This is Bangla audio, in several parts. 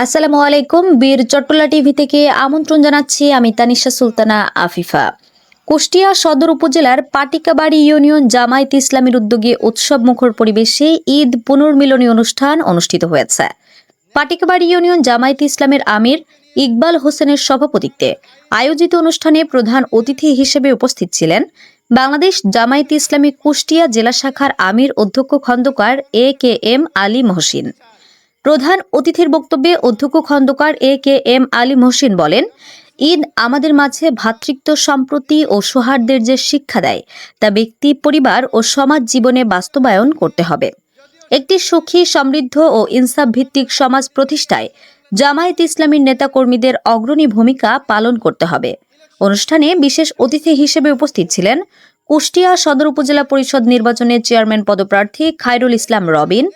আসসালামু আলাইকুম। বীর চট্টলা টিভি থেকে আমন্ত্রণ জানাচ্ছি আমি তানিশা সুলতানা আফিফা। কুষ্টিয়া সদর উপজেলার পাটিকাবাড়ি ইউনিয়ন জামায়াত ইসলামীর উদ্যোগে উৎসব মুখর পরিবেশে ঈদ পুনর্মিলনী অনুষ্ঠান অনুষ্ঠিত হয়েছে। পাটিকাবাড়ি ইউনিয়ন জামায়াত ইসলামের আমির ইকবাল হোসেনের সভাপতিত্বে আয়োজিত অনুষ্ঠানে প্রধান অতিথি হিসেবে উপস্থিত ছিলেন বাংলাদেশ জামায়াত ইসলামী কুষ্টিয়া জেলা শাখার আমির অধ্যক্ষ খন্দকার AKM আলী মহসিন। প্রধান অতিথির বক্তব্যে অধ্যক্ষ খন্দকার AKM আলী মহসিন বলেন, ঈদ আমাদের মাঝে ভ্রাতৃত্ব, সম্প্রীতি ও সৌহার্দ্যের যে শিক্ষা দেয় তা ব্যক্তি, পরিবার ও সমাজ জীবনে বাস্তবায়ন করতে হবে। একটি সুখী, সমৃদ্ধ ও ইনসাফ ভিত্তিক সমাজ প্রতিষ্ঠায় জামায়াত ইসলামীর নেতাকর্মীদের অগ্রণী ভূমিকা পালন করতে হবে। অনুষ্ঠানে বিশেষ অতিথি হিসেবে উপস্থিত ছিলেন কুষ্টিয়া সদর উপজেলা পরিষদ নির্বাচনের চেয়ারম্যান পদপ্রার্থী খায়রুল ইসলাম রবিন।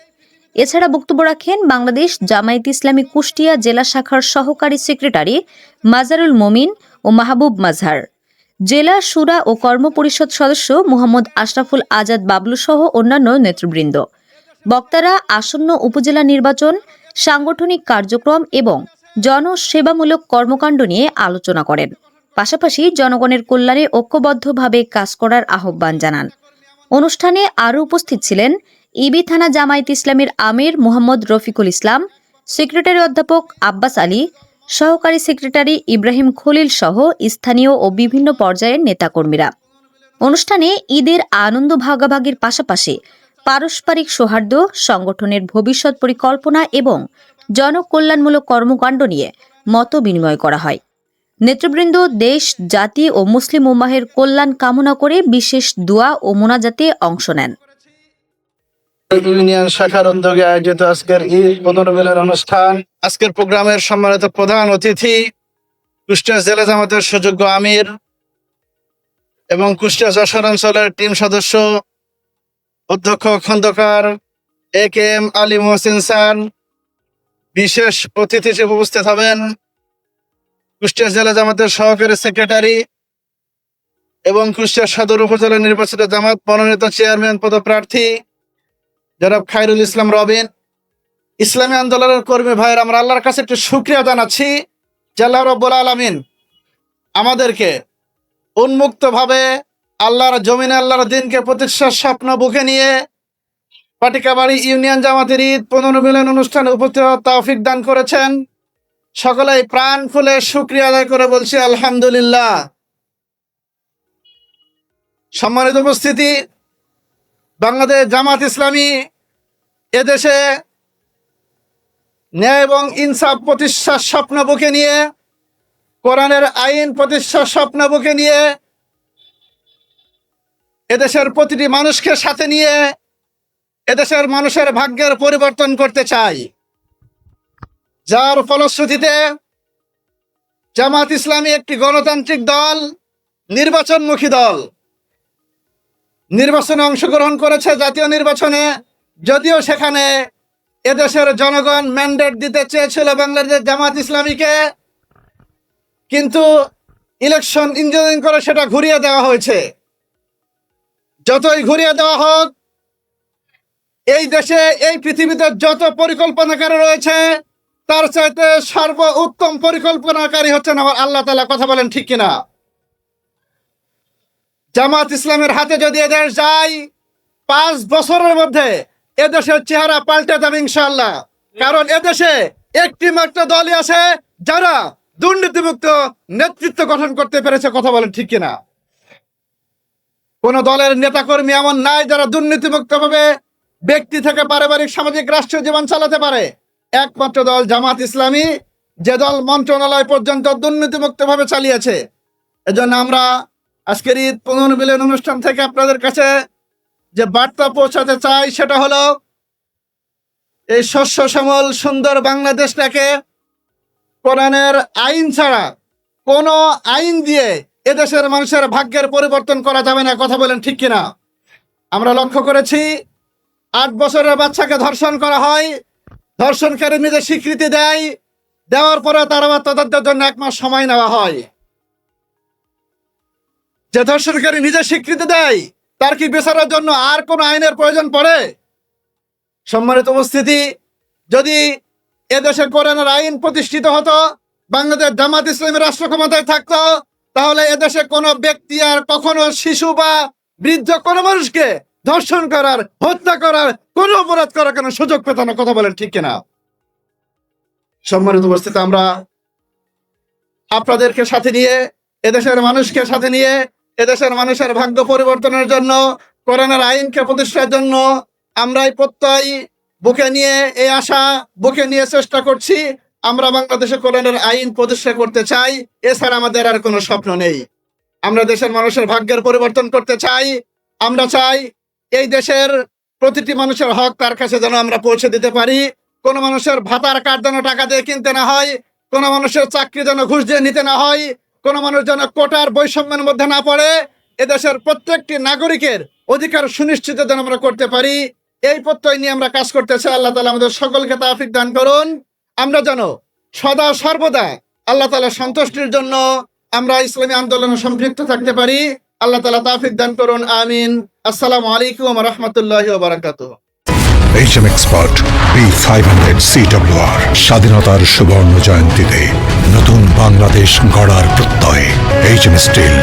এছাড়া বক্তব্য রাখেন বাংলাদেশ জামায়াত ইসলামী কুষ্টিয়া জেলা শাখার সহকারী সেক্রেটারি মাজারুল মমিন ও মাহবুব মাজহার, জেলা শুরা ও কর্ম পরিষদ সদস্য মোহাম্মদ আশরাফুল আজাদ বাবলু সহ অন্যান্য নেতৃবৃন্দ। বক্তারা আসন্ন উপজেলা নির্বাচন, সাংগঠনিক কার্যক্রম এবং জনসেবামূলক কর্মকাণ্ড নিয়ে আলোচনা করেন। পাশাপাশি জনগণের কল্যাণে ঐক্যবদ্ধভাবে কাজ করার আহ্বান জানান। অনুষ্ঠানে আরও উপস্থিত ছিলেন ইবি থানা জামায়াত ইসলামীর আমির মোহাম্মদ রফিকুল ইসলাম, সেক্রেটারি অধ্যাপক আব্বাস আলী, সহকারী সেক্রেটারি ইব্রাহিম খলিল সহ স্থানীয় ও বিভিন্ন পর্যায়ের নেতাকর্মীরা। অনুষ্ঠানে ঈদের আনন্দ ভাগাভাগির পাশাপাশি পারস্পরিক সৌহার্দ্য, সংগঠনের ভবিষ্যৎ পরিকল্পনা এবং জনকল্যাণমূলক কর্মকাণ্ড নিয়ে মত বিনিময় করা হয়। নেতৃবৃন্দ দেশ, জাতি ও মুসলিম উম্মাহের কল্যাণ কামনা করে বিশেষ দোয়া ও মোনাজাতে অংশ নেন। ইউনিয়ন শাখার উদ্যোগে আয়োজিত আজকের ঈদ পুনর্মিলন অনুষ্ঠান। আজকের প্রোগ্রামের সম্মানিত প্রধান অতিথি কুষ্টিয়া জেলা জামাতের সুযোগ্য আমির এবং কুষ্টিয়া যশোর অঞ্চলের টিম সদস্য অধ্যক্ষ খন্দকার AKM আলী মহসিন স্যার। বিশেষ অতিথি হিসেবে উপস্থিত হবেন কুষ্টিয়া জেলা জামাতের সহকারী সেক্রেটারি এবং কুষ্টিয়া সদর উপজেলা নির্বাচিত জামাত মনোনীত চেয়ারম্যান পদপ্রার্থী জনাব খায়রুল ইসলাম রবিন। ইসলামী আন্দোলনের কর্মী ভাইয়ের, আমরা আল্লাহর কাছে একটু শুকরিয়া জানাচ্ছি যে আল্লাহ রাব্বুল আলামিন আমাদেরকে উন্মুক্তভাবে আল্লাহর জমিনে আল্লাহর দিনকে প্রতিষ্ঠার স্বপ্ন বুকে নিয়ে পাটিকাবাড়ি ইউনিয়ন জামাতের ঈদ পুনর্মিলন অনুষ্ঠানে উপস্থিত হওয়ার তৌফিক দান করেছেন। সকলেই প্রাণ খুলে শুকরিয়া আদায় করে বলছি আলহামদুলিল্লাহ। সম্মানিত উপস্থিতি, বাংলাদেশ জামাত ইসলামী এদেশে ন্যায় এবং ইনসাফ প্রতিষ্ঠার স্বপ্ন বুকে নিয়ে, কোরআনের আইন প্রতিষ্ঠার স্বপ্ন বুকে নিয়ে, এদেশের প্রতিটি মানুষকে সাথে নিয়ে এদেশের মানুষের ভাগ্যের পরিবর্তন করতে চাই। যার ফলশ্রুতিতে জামাত ইসলামী একটি গণতান্ত্রিক দল, নির্বাচনমুখী দল, নির্বাচনে অংশগ্রহণ করেছে। জাতীয় নির্বাচনে যদিও সেখানে এদেশের জনগণ ম্যান্ডেট দিতে চেয়েছিল বাংলাদেশ জামাত ইসলামীকে, কিন্তু ইলেকশন ইঞ্জিনিয়ারিং করে সেটা ঘুরিয়ে দেওয়া হয়েছে। যতই ঘুরিয়ে দেওয়া হোক, এই দেশে, এই পৃথিবীতে যত পরিকল্পনাকারী রয়েছে তার চাইতে সর্বোত্তম পরিকল্পনাকারী হচ্ছেন আমার আল্লাহ তাআলা। কথা বলেন ঠিক কিনা? জামাত ইসলামের হাতে যদি এদেশ যায়, 5 বছরের মধ্যে এদেশের চেহারা পাল্টে যাবে ইনশাআল্লাহ। কারণ এদেশে একটি মাত্র দলই আছে যারা দুর্নীতিমুক্ত নেতৃত্ব গঠন করতে পেরেছে। কথা বলেন ঠিক কিনা? কোন দলের নেতাকর্মী এমন নাই যারা দুর্নীতিমুক্ত ভাবে ব্যক্তি থেকে পারিবারিক, সামাজিক, রাষ্ট্রীয় জীবন চালাতে পারে। একমাত্র দল জামাত ইসলামী, যে দল মন্ত্রণালয় পর্যন্ত দুর্নীতিমুক্ত ভাবে চালিয়েছে। এজন্য আমরা আজকের ঈদ পুনর্মিলন অনুষ্ঠান থেকে আপনাদের কাছে যে বার্তা পৌঁছাতে চাই সেটা হলো, এই শস্য শ্যামল সুন্দর বাংলাদেশটাকে কোরআনের আইন ছাড়া কোনো আইন দিয়ে এদেশের মানুষের ভাগ্যের পরিবর্তন করা যাবে না। কথা বলেন ঠিক কিনা? আমরা লক্ষ্য করেছি 8 বছরের বাচ্চাকে ধর্ষণ করা হয়, ধর্ষণকারী নিজে স্বীকৃতি দেয়, দেওয়ার পরে তার আবার তদন্তের জন্য 1 মাস সময় নেওয়া হয়। যে ধর্ষণকারী নিজে স্বীকৃতি দেয় তার কি বিচারের জন্য আর কোন আইনের প্রয়োজন পড়ে? সম্মানিত উপস্থিতি, যদি এদেশে কোরআনের আইন প্রতিষ্ঠিত হতো, বাংলাদেশ জামাত ইসলামী রাষ্ট্র ক্ষমতায় থাকতো, তাহলে এদেশে কোনো ব্যক্তি আর কখনো শিশু বা বৃদ্ধ কোনো মানুষকে ধর্ষণ করার, হত্যা করার, কোনো অপরাধ করার কোনো সুযোগ পেত না। কথা বলেন ঠিক কিনা? সম্মানিত উপস্থিতি, আমরা আপনাদেরকে সাথে নিয়ে, এদেশের মানুষকে সাথে নিয়ে, এদেশের মানুষের ভাগ্য পরিবর্তনের জন্য, কোরআনের আইনকে প্রতিষ্ঠার জন্য আমরা এই প্রত্যয় বুকে নিয়ে, এই আশা বুকে নিয়ে চেষ্টা করছি। আমরা বাংলাদেশে কোরআনের আইন প্রতিষ্ঠা করতে চাই, এছাড়া আমাদের আর কোনো স্বপ্ন নেই। আমরা দেশের মানুষের ভাগ্যের পরিবর্তন করতে চাই। আমরা চাই এই দেশের প্রতিটি মানুষের হক তার কাছে যেন আমরা পৌঁছে দিতে পারি। কোনো মানুষের ভাতার কার্ড যেন টাকা দিয়ে কিনতে না হয়, কোনো মানুষের চাকরি যেন ঘুষ দিয়ে নিতে না হয়, কোনো মানুষ যেন কোটার বৈষম্যের মধ্যে না পড়ে। এদেশের প্রত্যেকটি নাগরিকের অধিকার সুনিশ্চিত যেন আমরা করতে পারি, এই প্রত্যয় নিয়ে আমরা কাজ করতে চাই। আল্লাহ তাআলা আমাদের সকলকে তৌফিক দান করুন। আমরা যেন সদা সর্বদা আল্লাহ তাআলার সন্তুষ্টির জন্য আমরা ইসলামী আন্দোলনে সম্পৃক্ত থাকতে পারি। আল্লাহ তাআলা তৌফিক দান করুন, আমিন। আসসালামু আলাইকুম ওয়া রাহমাতুল্লাহি ওয়া বারাকাতুহু। HM Expert B500 CWR স্বাধীনতার সুবর্ণ জয়ন্তীতে নতুন বাংলাদেশ গড়ার প্রত্যয়। HM Steel।